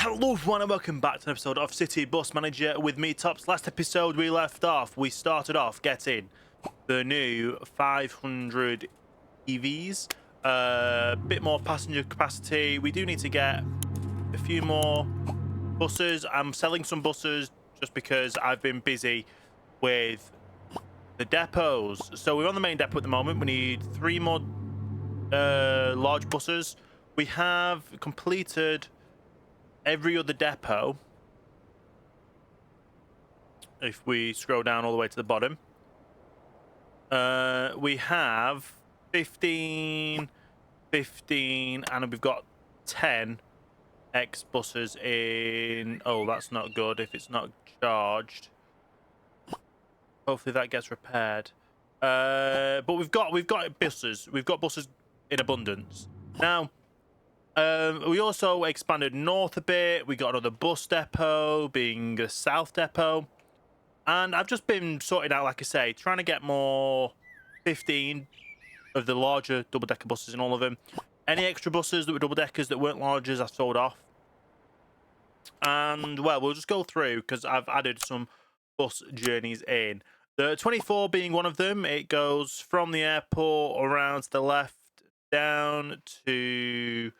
Hello everyone and welcome back to an episode of City Bus Manager with me, Tops. Last episode we left off, we started off getting the new 500 EVs, a bit more passenger capacity. We do need to get a few more buses. I'm selling some buses just because I've been busy with the depots. So we're on the main depot at the moment. We need 3 more large buses. We have completed every other depot. If we scroll down all the way to the bottom, we have 15, and we've got 10 X buses in. Oh, that's not good if it's not charged. Hopefully that gets repaired. But we've got buses. We've got buses in abundance now. We also expanded north a bit. We got another bus depot, being the south depot. And I've just been sorting out, like I say, trying to get more 15 of the larger double-decker buses in all of them. Any extra buses that were double-deckers that weren't largers, I've sold off. And, well, we'll just go through because I've added some bus journeys in. The 24 being one of them. It goes from the airport around to the left, down to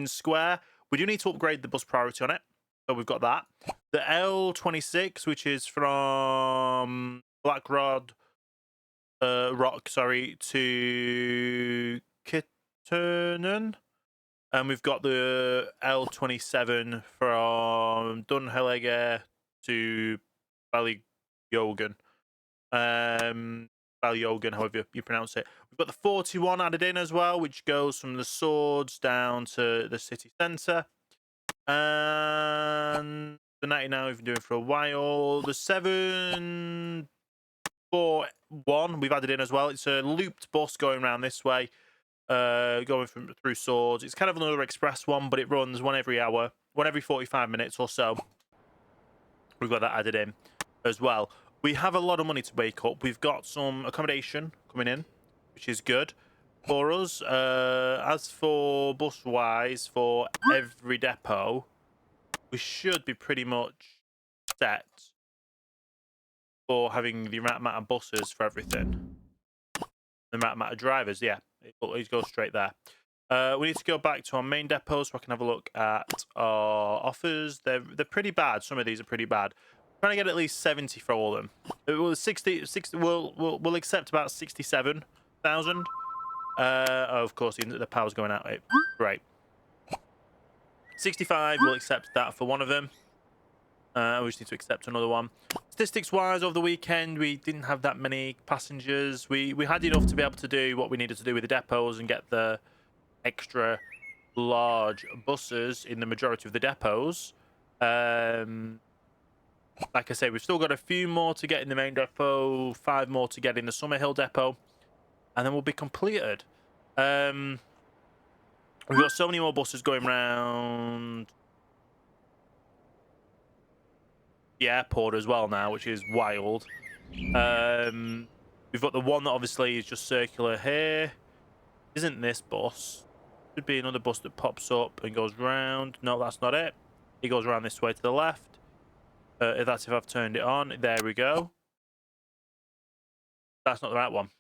Square. We do need to upgrade the bus priority on it, so we've got that. The L26, which is from Rock, to Kitternan, and we've got the L27 from Dunhelege to Ballyogan. Ballyogan, however you pronounce it. We've got the 41 added in as well, which goes from the Swords down to the city centre. And the 99 we've been doing for a while. The 741 we've added in as well. It's a looped bus going around this way, going through Swords. It's kind of another express one, but it runs one every hour, one every 45 minutes or so. We've got that added in as well. We have a lot of money to wake up. We've got some accommodation coming in, which is good for us. As for bus-wise, for every depot, we should be pretty much set for having the right amount of buses for everything. The right amount of drivers, yeah. It goes straight there. We need to go back to our main depot so I can have a look at our offers. They're pretty bad. Some of these are pretty bad. Trying to get at least 70 for all of them. It was 60. We'll accept about 67,000. Of course, the power's going out. Great. 65. We'll accept that for one of them. We just need to accept another one. Statistics-wise, over the weekend, we didn't have that many passengers. We had enough to be able to do what we needed to do with the depots and get the extra large buses in the majority of the depots. Like I say, we've still got a few more to get in the main depot, 5 more to get in the Summerhill depot, and then we'll be completed. We've got so many more buses going around the airport as well now, which is wild. We've got the one that obviously is just circular here. Isn't this bus? Should be another bus that pops up and goes round. No, that's not it. It goes around this way to the left. If I've turned it on. There we go. That's not the right one.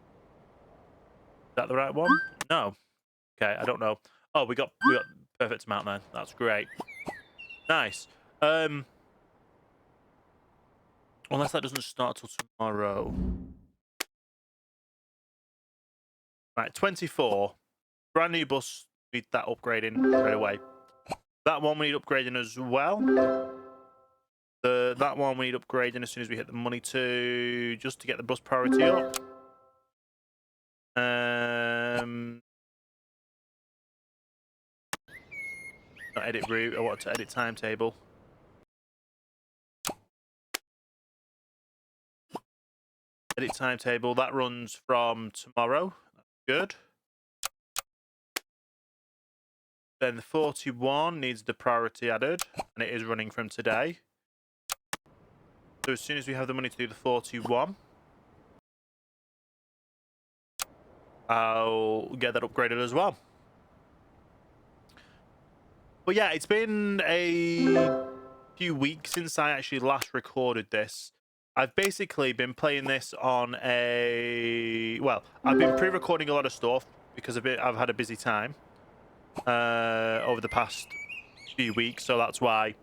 Is that the right one? No. Okay, I don't know. Oh, we got perfect amount then. That's great. Nice. Unless that doesn't start till tomorrow. Right, 24. Brand new bus. Need that upgrading right away. That one we need upgrading as well. That one we need upgrading as soon as we hit the money to, just to get the bus priority up. Not edit route, I want to edit timetable. Edit timetable, that runs from tomorrow. That's good. Then the 41 needs the priority added, and it is running from today. So as soon as we have the money to do the 41, I'll get that upgraded as well. But yeah, it's been a few weeks since I actually last recorded this. I've basically been playing this on a... Well, I've been pre-recording a lot of stuff because I've had a busy time over the past few weeks, so that's why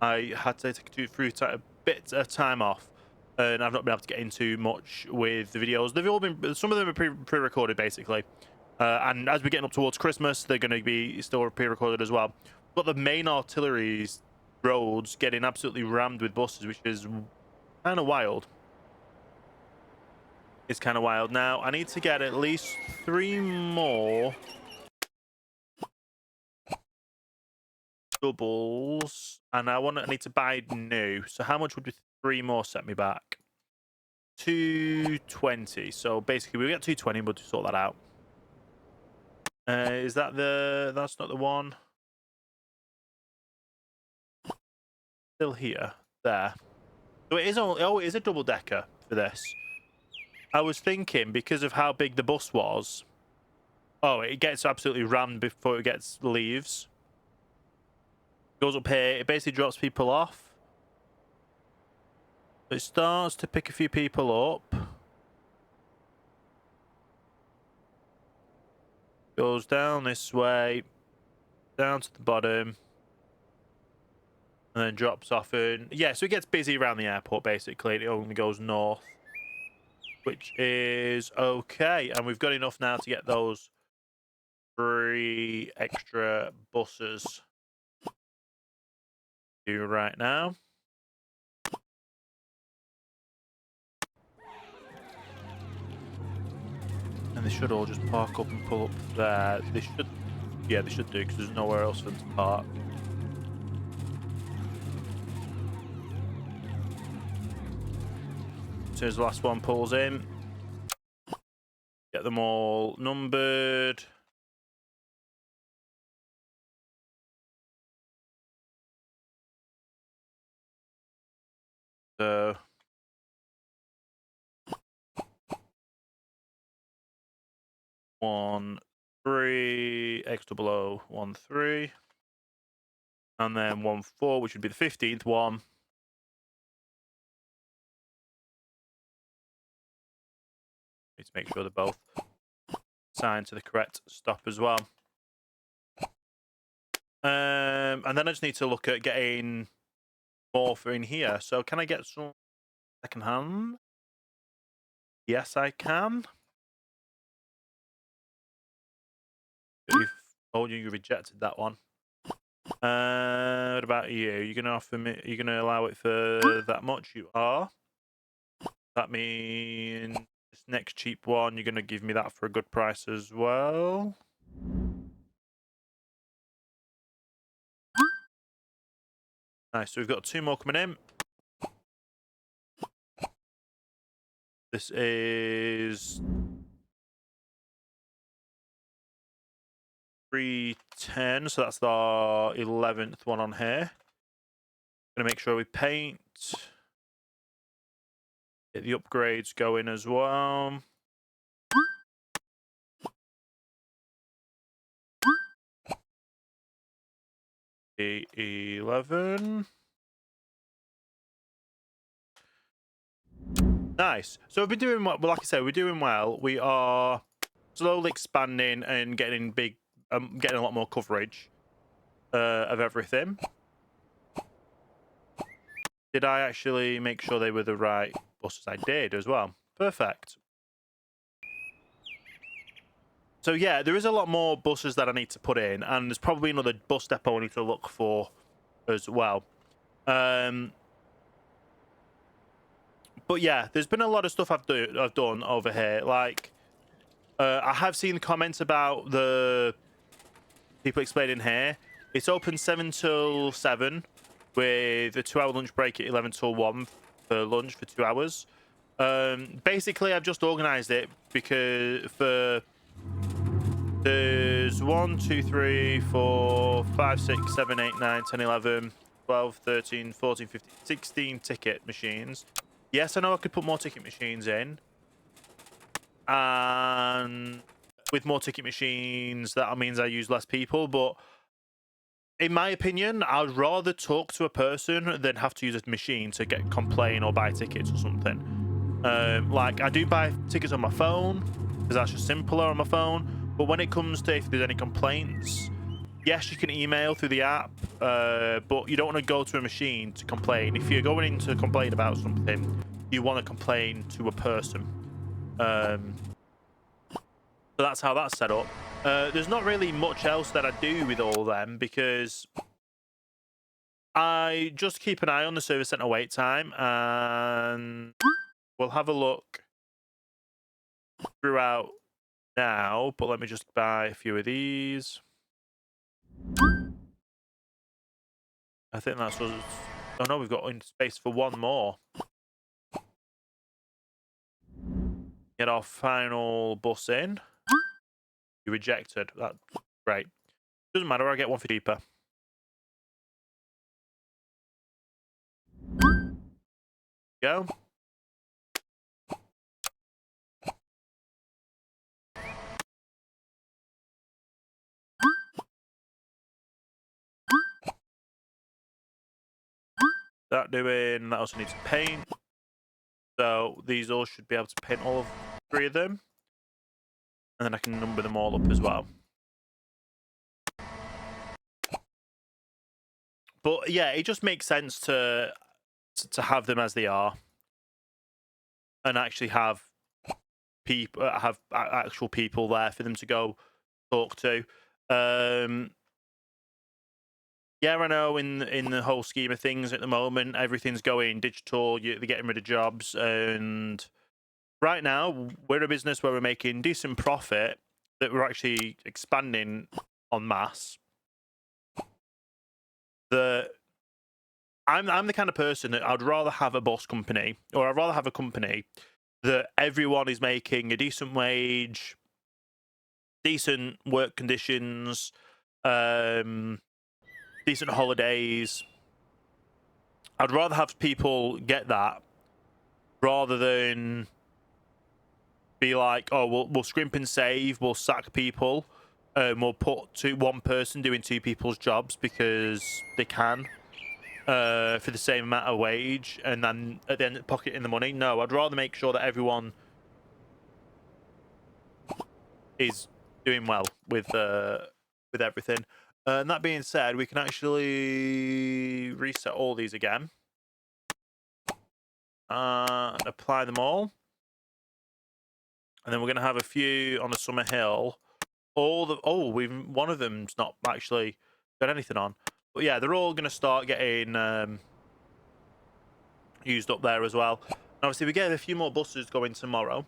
I had to take a bit of time off, and I've not been able to get into much with the videos. They've all been... Some of them are pre-recorded, basically. And as we're getting up towards Christmas, they're going to be still pre-recorded as well. But the main artillery's roads getting absolutely rammed with buses, which is kind of wild. It's kind of wild. Now, I need to get at least 3 more doubles, and I need to buy new. So how much would 3 more set me back? 220. So basically, we get 220, but to sort that out. Is that that's not the one. Still here. There. So it is only... Oh, it is a double decker for this. I was thinking, because of how big the bus was... Oh, it gets absolutely rammed before it leaves. Goes up here. It basically drops people off. It starts to pick a few people up. Goes down this way. Down to the bottom. And then drops off in... Yeah, so it gets busy around the airport, basically. It only goes north. Which is okay. And we've got enough now to get those 3 extra buses. Do right now. And they should all just park up and pull up there. They should... Yeah, they should do, because there's nowhere else for them to park. As soon as the last one pulls in, get them all numbered. So 1 3 X00 1 3, and then 1 4, which would be the 15th one. Need to make sure they're both signed to the correct stop as well. And then I just need to look at getting more for in here. So can I get some second hand? Yes, I can. Oh, you rejected that one. What about you? You're gonna offer me? You're gonna allow it for that much? You are. That means this next cheap one, you're gonna give me that for a good price as well. Nice. So we've got 2 more coming in. This is 310, so that's our 11th one on here. Gonna make sure we paint. Get the upgrades going as well. The 11. Nice. So we've been doing well. Like I said, we're doing well. We are slowly expanding and getting big, getting a lot more coverage of everything. Did I actually make sure they were the right buses? I did as well. Perfect. So yeah, there is a lot more buses that I need to put in, and there's probably another bus depot I need to look for as well. But yeah, there's been a lot of stuff I've done over here. Like, I have seen the comments about the people explaining here. It's open 7 till 7 with a 2-hour lunch break at 11 till 1 for lunch for 2 hours. Basically, I've just organised it because there's 1, 2, 3, 4, 5, 6, 7, 8, 9, 10, 11, 12, 13, 14, 15, 16 ticket machines. Yes, I know I could put more ticket machines in. And with more ticket machines, that means I use less people. But in my opinion, I'd rather talk to a person than have to use a machine to complain or buy tickets or something. Like, I do buy tickets on my phone because that's just simpler on my phone. But when it comes to if there's any complaints, yes, you can email through the app, but you don't want to go to a machine to complain. If you're going in to complain about something, you want to complain to a person. So that's how that's set up. There's not really much else that I do with all of them because I just keep an eye on the service center wait time, and we'll have a look throughout now. But let me just buy a few of these. I think that's us. Oh no, we've got space for one more. Get our final bus in. You rejected. That's great. Doesn't matter. I get one for cheaper. Go. That doing. That also needs paint. So these all should be able to paint all of 3 of them. And then I can number them all up as well. But yeah, it just makes sense to have them as they are. And actually have people, have actual people there for them to go talk to. Yeah, I know in the whole scheme of things at the moment, everything's going digital. They're getting rid of jobs, and right now we're a business where we're making decent profit, that we're actually expanding en masse. I'm the kind of person that I'd rather have a bus company, or I'd rather have a company that everyone is making a decent wage, decent work conditions, decent holidays. I'd rather have people get that rather than be like, oh, we'll scrimp and save, we'll sack people, we'll put one person doing 2 people's jobs because they can, for the same amount of wage, and then at the end pocketing the money. No, I'd rather make sure that everyone is doing well with everything. And that being said, we can actually reset all these again. Apply them all. And then we're going to have a few on the Summer Hill. One of them's not actually got anything on. But yeah, they're all going to start getting used up there as well. And obviously, we get a few more buses going tomorrow.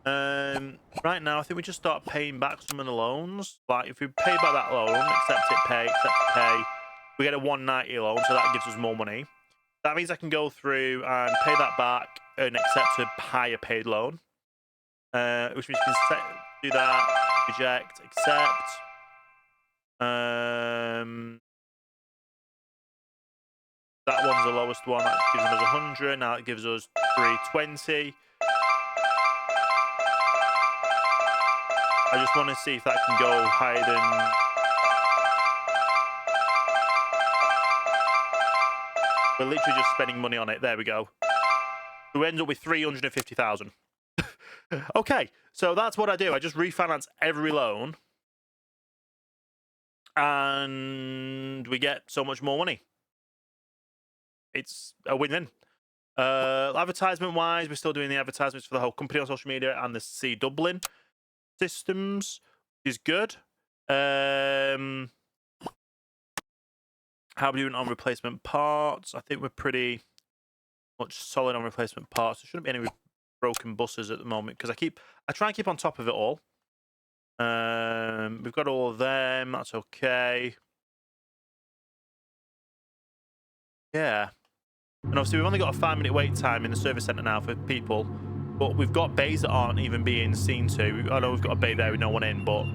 Right now, I think we just start paying back some of the loans. Like, if we pay back that loan, accept it, pay, we get a 190 loan, so that gives us more money. That means I can go through and pay that back and accept a higher paid loan. Which means you can do that, reject, accept. That one's the lowest one. That gives us 100. Now it gives us 320. I just want to see if that can go higher than... We're literally just spending money on it. There we go. So we end up with 350,000. Okay, so that's what I do. I just refinance every loan, and we get so much more money. It's a win-win. Advertisement-wise, we're still doing the advertisements for the whole company on social media and the C Dublin systems, which is good. How are we doing on replacement parts? I think we're pretty much solid on replacement parts. There shouldn't be any broken buses at the moment because I try and keep on top of it all. We've got all of them. That's okay. Yeah. And obviously, we've only got a 5-minute wait time in the service centre now for people, but we've got bays that aren't even being seen to. I know we've got a bay there with no one in, but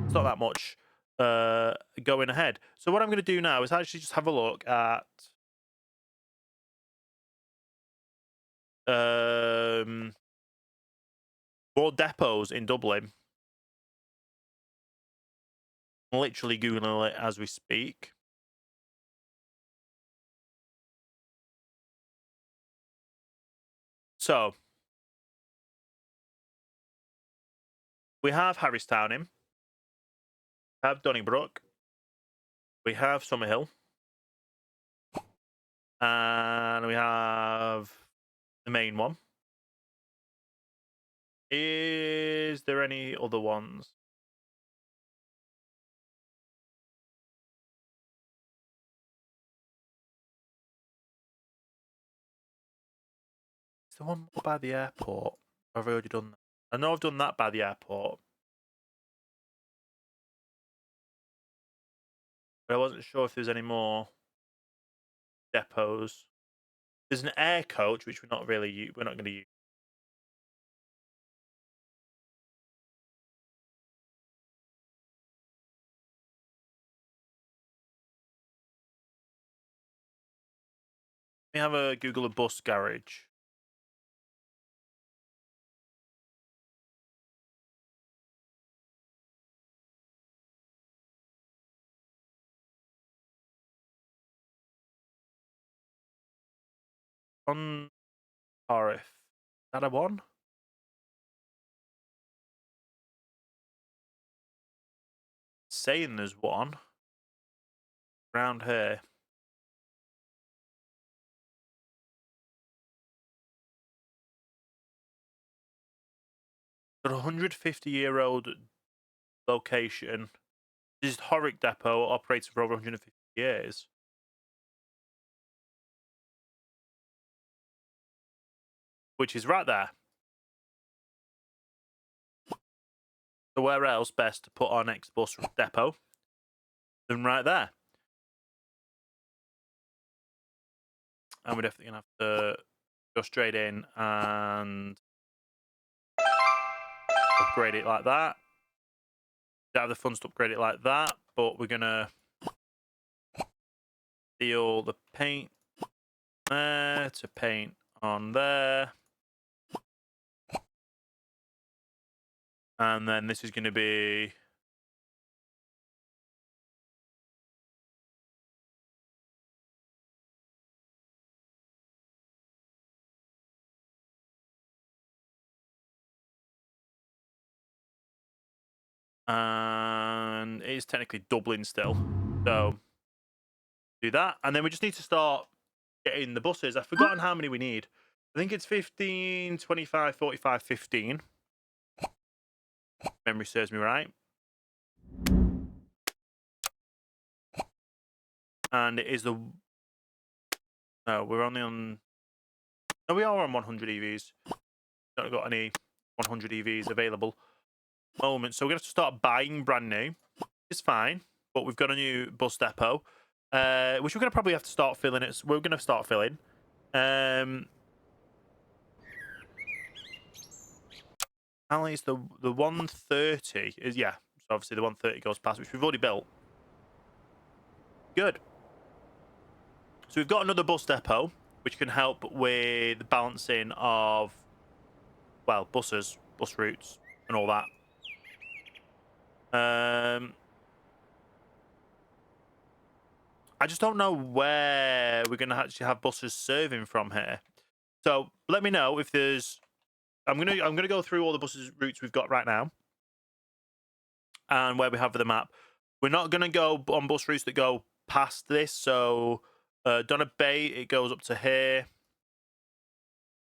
it's not that much going ahead. So what I'm going to do now is actually just have a look at more depots in Dublin. I'm literally Googling it as we speak. So, we have Harristown in. We have Donnybrook. We have Summerhill. And we have the main one. Is there any other ones? Is there one more by the airport? I've already done that. I know I've done that by the airport. But I wasn't sure if there's any more depots. There's an air coach, which we're not going to use. Let me have a Google a bus garage. On RF. Is that a one? Saying there's one around here. Got a 150-year-old location. This historic depot operates for over 150 years. Which is right there. So where else best to put our next bus depot than right there? And we're definitely going to have to go straight in and upgrade it like that. Don't have the funds to upgrade it like that, but we're going to steal the paint there to paint on there. And then this is going to be and it is technically Dublin still. So do that. And then we just need to start getting the buses. I've forgotten how many we need. I think it's 15, 25, 45, 15. Memory serves me right. And it is the... No, we're only on... No, we are on 100 EVs. Not got any 100 EVs available at the moment. So we're going to have to start buying brand new. It's fine. But we've got a new bus depot. Which we're going to probably have to start filling it. We're going to start filling. Apparently it's the 130 is, yeah. So obviously the 130 goes past, which we've already built. Good. So we've got another bus depot, which can help with the balancing of, well, buses, bus routes, and all that. I just don't know where we're going to actually have buses serving from here. So let me know if there's... I'm gonna go through all the buses routes we've got right now and where we have the map. We're not gonna go on bus routes that go past this. So Donna Bay, it goes up to here.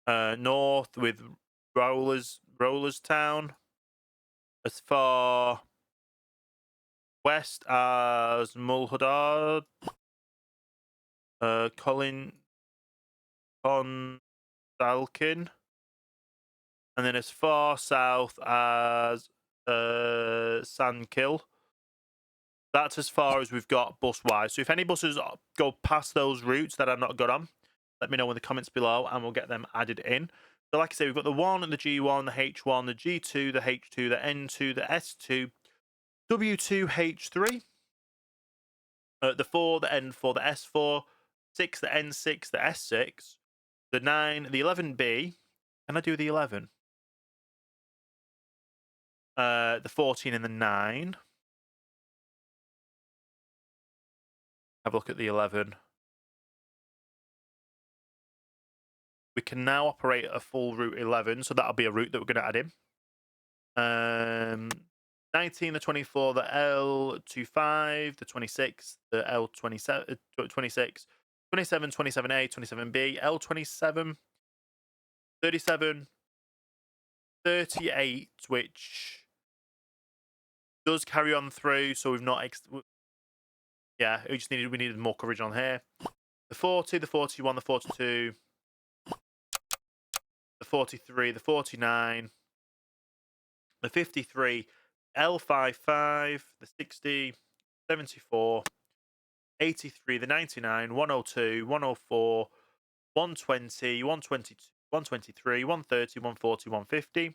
North with Rollerstown, as far west as Mulhudard, Colin Dalkin, and then as far south as Sandkill. That's as far as we've got bus-wise. So if any buses go past those routes that I've not got on, let me know in the comments below and we'll get them added in. So like I say, we've got the 1, the G1, the H1, the G2, the H2, the N2, the S2, W2, H3, the 4, the N4, the S4, 6, the N6, the S6, the 9, the 11B. Can I do the 11? The 14 and the 9. Have a look at the 11. We can now operate a full route 11, so that'll be a route that we're going to add in. 19, the 24, the L25, the 26, the L27, 26, 27, 27A, 27B, L27, 37, 38, which does carry on through, so we've not... yeah, we needed more coverage on here. The 40, the 41, the 42, the 43, the 49, the 53, L55, the 60, 74, 83, the 99, 102, 104, 120, 122, 123, 130, 140, 150,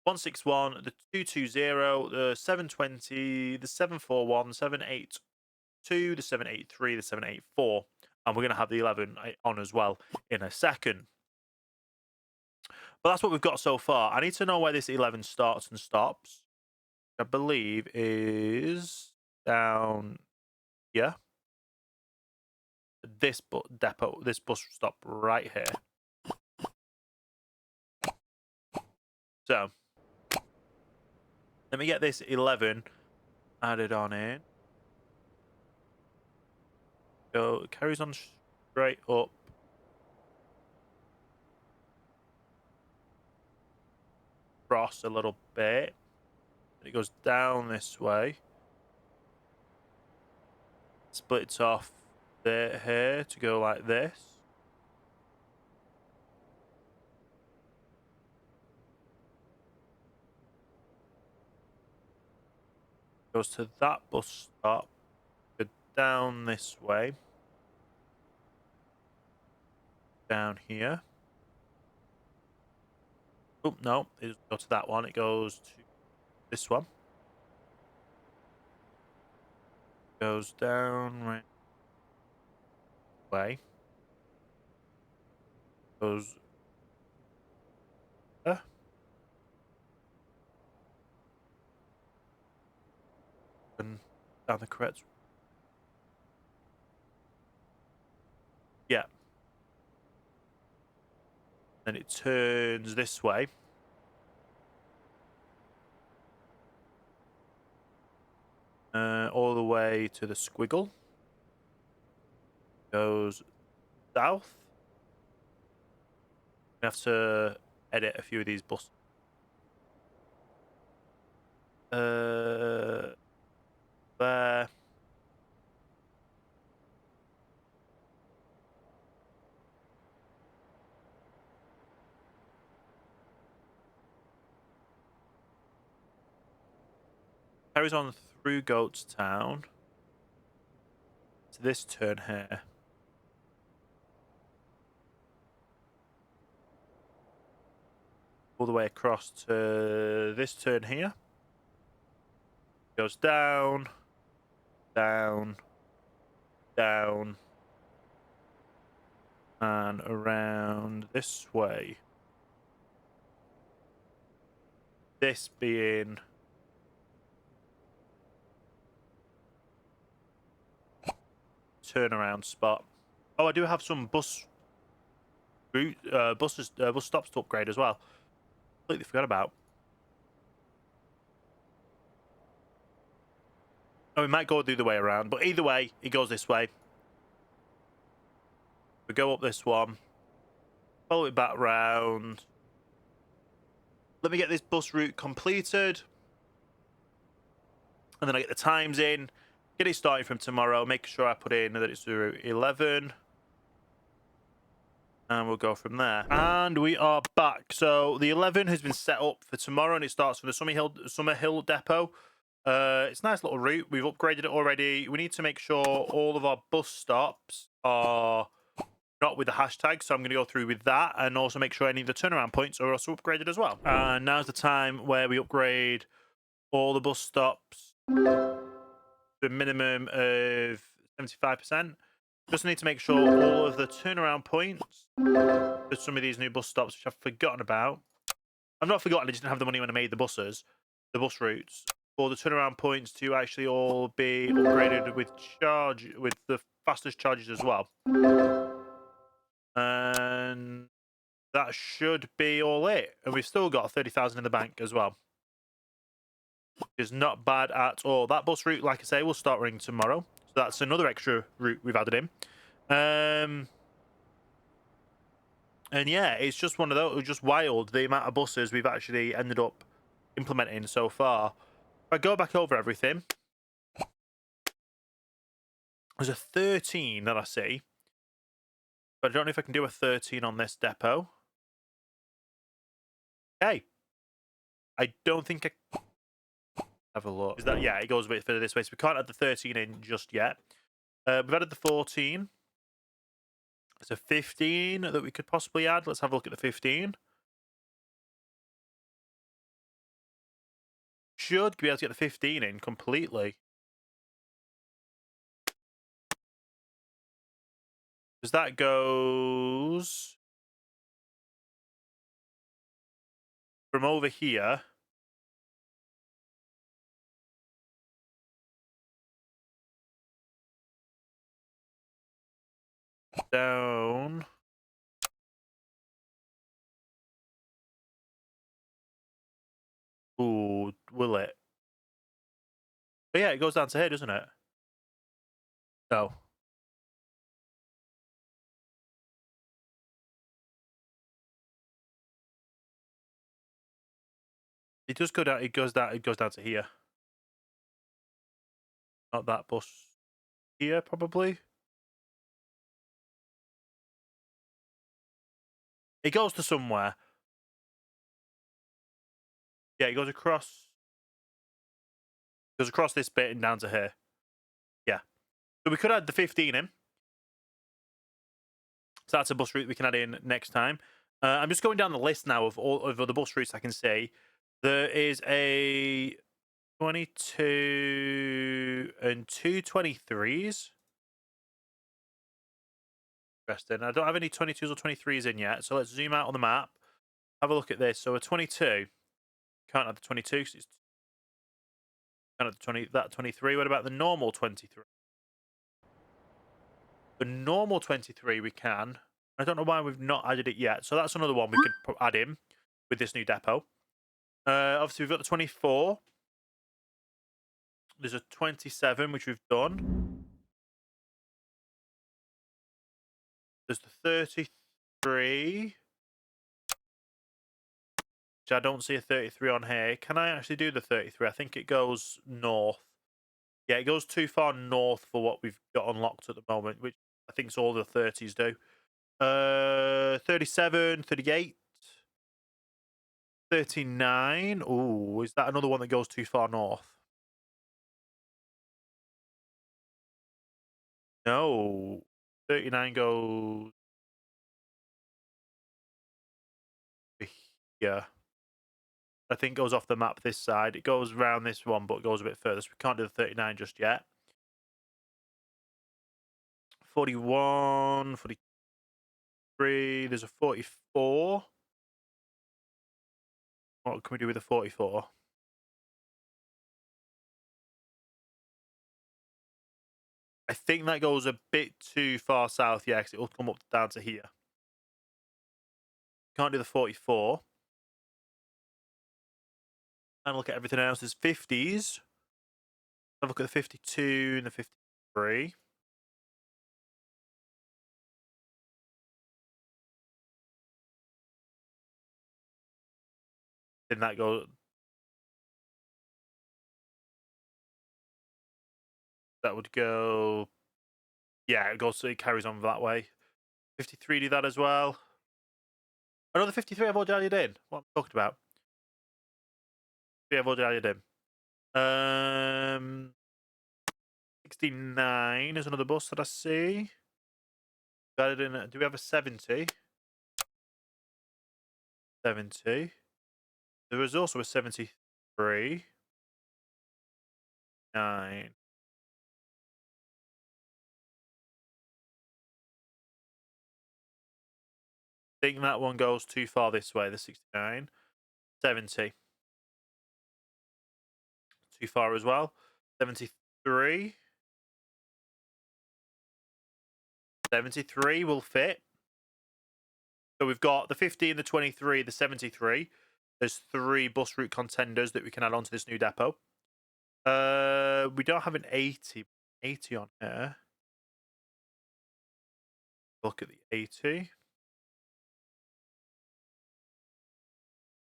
161, the 220, the 720, the 741, 782, the 783, the 784. And we're going to have the 11 on as well in a second. But that's what we've got so far. I need to know where this 11 starts and stops. I believe is down here. This depot, this bus stop right here. So let me get this 11 added on in. Go, it carries on straight up. Across a little bit. It goes down this way. Splits off there here to go like this. Goes to that bus stop. Go down this way. Down here. Oh, no, it doesn't go to that one. It goes to this one. Goes down right way. Goes there. And down the correct. Yeah. Then it turns this way. All the way to the squiggle. Goes south. We have to edit a few of these buses. There. Carries on through Goatstown to this turn here. All the way across to this turn here. Goes down, down, down, and around this way. This being turnaround spot. Oh, I do have some bus stops to upgrade as well. Completely forgot about. Oh, we might go the other way around, but either way, it goes this way. We go up this one, follow it back round. Let me get this bus route completed, and then I get the times in. Get it starting from tomorrow. Make sure I put in that it's route 11. And we'll go from there. And we are back. So the 11 has been set up for tomorrow, and it starts from the Summer Hill depot. It's a nice little route. We've upgraded it already. We need to make sure all of our bus stops are not with the hashtag. So I'm going to go through with that, and also make sure any of the turnaround points are also upgraded as well. And now's the time where we upgrade all the bus stops to a minimum of 75%. Just need to make sure all of the turnaround points for some of these new bus stops, which I've forgotten about. I've not forgotten, I just didn't have the money when I made the bus routes. for the turnaround points to actually all be upgraded with the fastest charges as well. And that should be all it. And we've still got 30,000 in the bank as well. Which is not bad at all. That bus route, like I say, will start running tomorrow. So that's another extra route we've added in. And yeah, it's just one of those, just wild, the amount of buses we've actually ended up implementing so far. If I go back over everything, there's a 13 that I see. But I don't know if I can do a 13 on this depot. Okay. I don't think I... Have a look. Is that... Yeah, it goes a bit further this way, so we can't add the 13 in just yet. We've added the 14. There's a 15 that we could possibly add. Let's have a look at the 15. Should be able to get the 15 in completely. Because that goes from over here. Down. Ooh, will it? But yeah, it goes down to here, doesn't it? No. It does go down. It goes down to here. Not that bus here, probably. It goes to somewhere. Yeah, it goes across. Goes across this bit and down to here. Yeah. So we could add the 15 in. So that's a bus route we can add in next time. I'm just going down the list now of all of the bus routes I can see. There is a 22 and two 23s. Interesting. I don't have any 22s or 23s in yet. So let's zoom out on the map. Have a look at this. So a 22. Can't have the 22 because it's kind of 20, that 23. What about the normal 23? The normal 23 we can. I don't know why we've not added it yet. So that's another one we could add in with this new depot. Obviously, we've got the 24. There's a 27, which we've done. There's the 33. Which I don't see a 33 on here. Can I actually do the 33? I think it goes north. Yeah, it goes too far north for what we've got unlocked at the moment, which I think all the 30s do. 37, 38, 39. Oh, is that another one that goes too far north? No. 39 goes here. I think goes off the map this side. It goes around this one, but goes a bit further. So we can't do the 39 just yet. 41, 43. There's a 44. What can we do with the 44? I think that goes a bit too far south, yeah, because it will come up down to here. Can't do the 44. And look at everything else. There's 50s. Have a look at the 52 and the 53. Then that goes. That would go. Yeah, it goes. It carries on that way. 53 do that as well. Another 53 I've already added in. What I'm talking about? Yeah, I've already added in. 69 is another bus that I see. Added in. Do we have a 70? 70. There was also a 73. 9. I think that one goes too far this way, the 69. 70. too far as well. 73. 73 will fit. So we've got the 50 and the 23, the 73. There's 3 bus route contenders that we can add onto this new depot. We don't have an 80 on here. Look at the 80.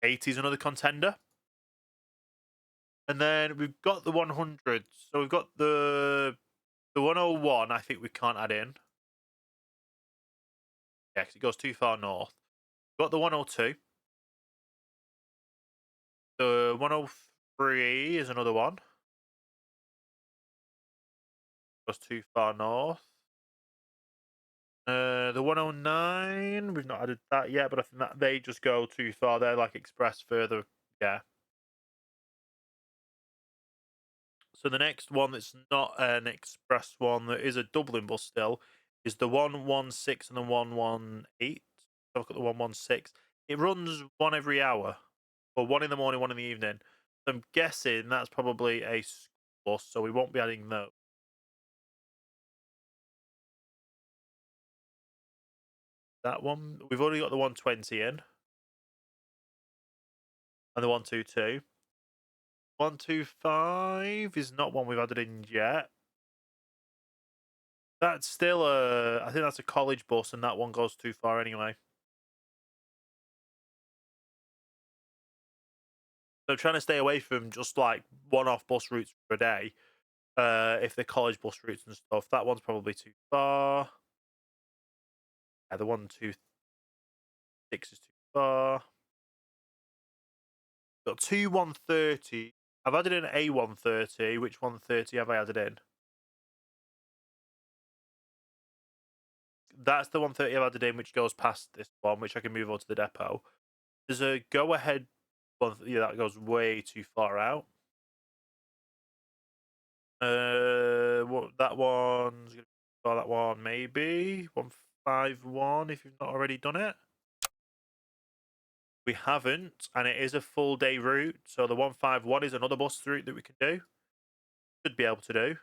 80 is another contender. And then we've got the 100. So we've got the 101, I think we can't add in. Yeah, because it goes too far north. We've got the 102. The 103 is another one. Goes too far north. The 109, we've not added that yet, but I think that they just go too far. They're like express further. Yeah. So the next one that's not an express one, that is a Dublin bus still, is the 116 and the 118. Look at the 116. It runs one every hour, or one in the morning, one in the evening. So I'm guessing that's probably a school bus, so we won't be adding those. That one, we've already got the 120 in, and the 122. 125 is not one we've added in yet. That's still I think that's a college bus, and that one goes too far anyway. So I'm trying to stay away from just like one-off bus routes for a day. If they're college bus routes and stuff, that one's probably too far. Yeah, the 126 is too far. Got 2 130. I've added in a 130. Which 130 have I added in? That's the 130 I've added in, which goes past this one, which I can move on to the depot. There's a go-ahead one. Yeah, that goes way too far out. What that one's gonna be that one maybe 151 if you've not already done it. We haven't, and it is a full day route. So the 151 is another bus route that we can do. Should be able to do.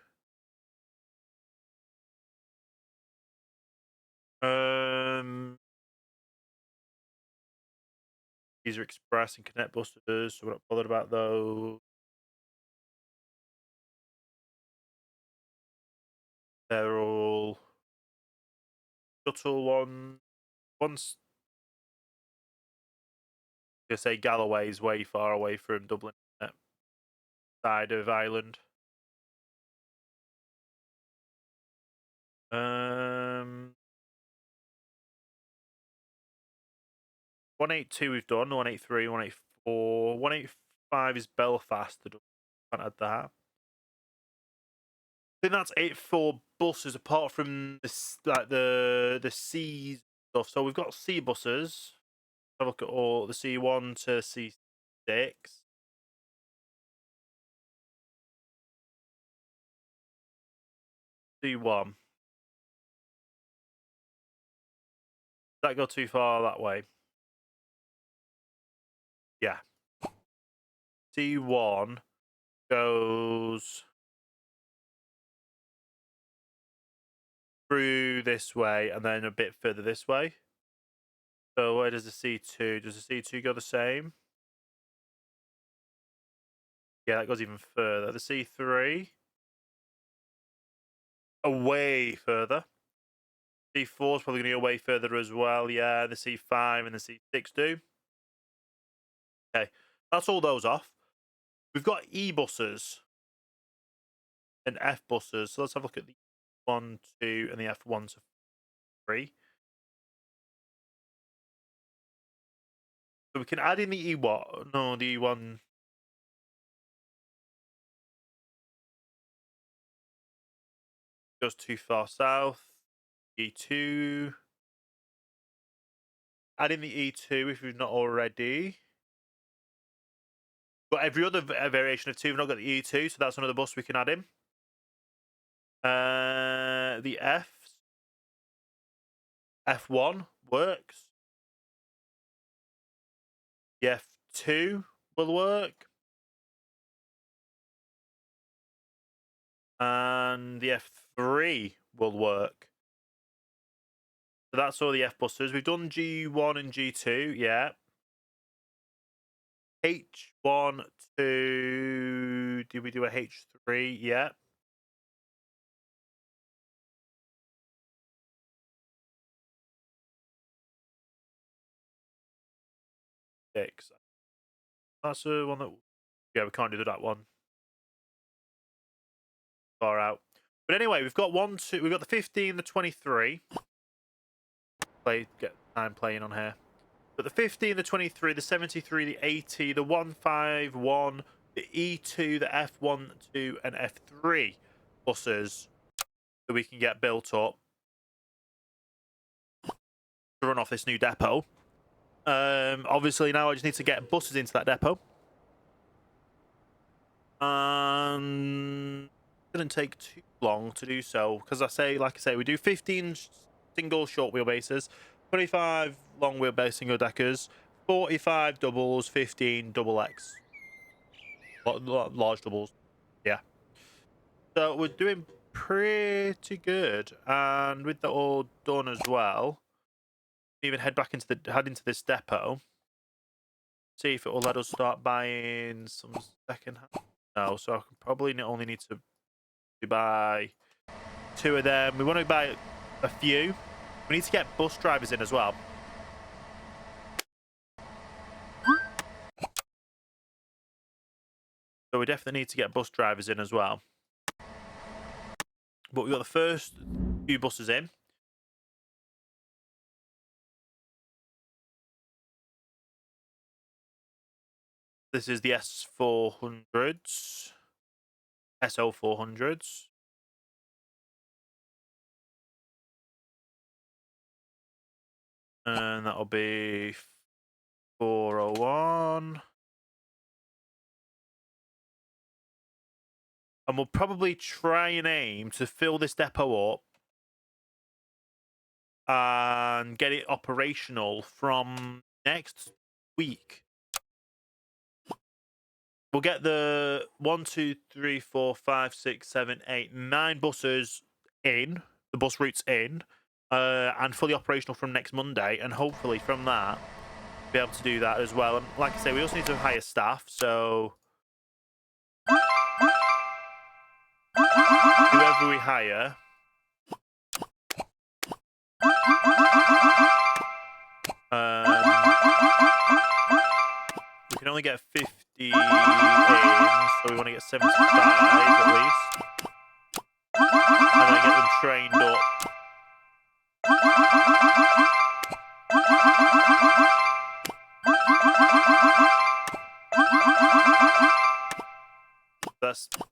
These are express and connect buses, so we're not bothered about those. They're all shuttle one. One's gonna say Galloway is way far away from Dublin, side of Ireland. 182 we've done. 183, 184, 185 is Belfast. Can't add that. I think that's it for buses, apart from this, like the C stuff. So we've got C buses. Have a look at all the C1 to C6. C1. Does that go too far that way? Yeah. C1 goes through this way and then a bit further this way. So where does the C2? Does the C2 go the same? Yeah, that goes even further. The C3 away further. C4 is probably going to go way further as well. Yeah, the C5 and the C6 do. Okay, that's all those off. We've got E buses and F buses. So let's have a look at the 1, 2, and the F1 to 3. So we can add in the E1. No, the E1 goes too far south. E2. Add in the E2 if we've not already. Got every other variation of 2. We've not got the E2, so that's another bus we can add in. The F1 works. The F2 will work. And the F3 will work. So that's all the F buses. We've done G1 and G2, yeah. H1 to... Did we do a H3? Yeah. Six. That's the one that... Yeah, we can't do that one. Far out. But anyway, we've got we've got the 15, the 23. Get time playing on here. But the 15, the 23, the 73, the 80, the 151, the E2, the F1, 2, and F3 buses that we can get built up to run off this new depot. Obviously, now I just need to get buses into that depot. It didn't take too long to do so because like I say, we do 15 single short wheelbases, 25 long wheelbase single deckers, 45 doubles, 15 double X. Large doubles. Yeah. So we're doing pretty good, and with that all done as well, even head into this depot. See if it will let us start buying some second hand. No, so I can probably only need to buy 2 of them. We want to buy a few. We need to get bus drivers in as well. So we definitely need to get bus drivers in as well. But we've got the first few buses in. This is the S400s. SO400s. And that'll be 401. And we'll probably try and aim to fill this depot up and get it operational from next week. We'll get the 1, 2, 3, 4, 5, 6, 7, 8, 9 buses in, the bus routes in, and fully operational from next Monday. And hopefully from that, be able to do that as well. And like I say, we also need to hire staff. So whoever we hire, we can only get 50 in, so we want to get 75 at least, and then get them trained up.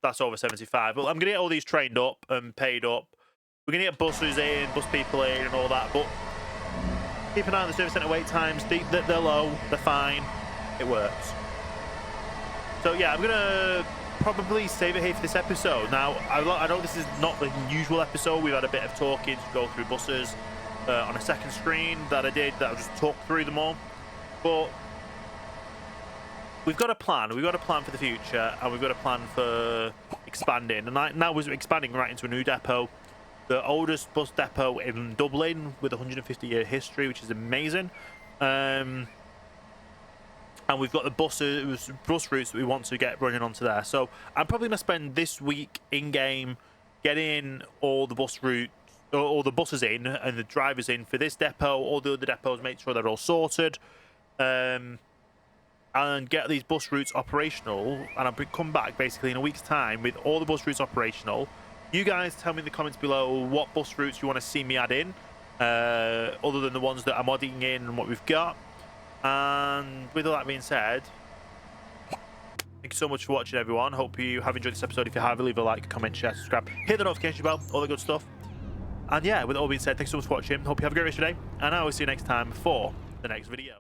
That's over 75. Well, I'm gonna get all these trained up and paid up. We're gonna get buses in, bus people in, and all that. But keep an eye on the service centre wait times. They're low. They're fine. It works. So yeah, I'm gonna probably save it here for this episode. Now, I know this is not the usual episode. We've had a bit of talking to go through buses on a second screen that I did. That I'll just talk through them all. But we've got a plan. We've got a plan for the future, and we've got a plan for expanding. And now we're expanding right into a new depot, the oldest bus depot in Dublin with a 150-year history, which is amazing. And we've got the bus routes that we want to get running onto there. So I'm probably going to spend this week in-game getting all the bus routes, all the buses in and the drivers in for this depot, all the other depots, make sure they're all sorted. And get these bus routes operational, and I'll come back basically in a week's time with all the bus routes operational. You guys tell me in the comments below what bus routes you want to see me add in, other than the ones that I'm adding in and what we've got. And with all that being said, thank you so much for watching, everyone. Hope you have enjoyed this episode. If you have, leave a like, comment, share, subscribe, hit the notification bell, all the good stuff. And yeah, with all being said, thanks so much for watching. Hope you have a great rest of your day, and I will see you next time for the next video.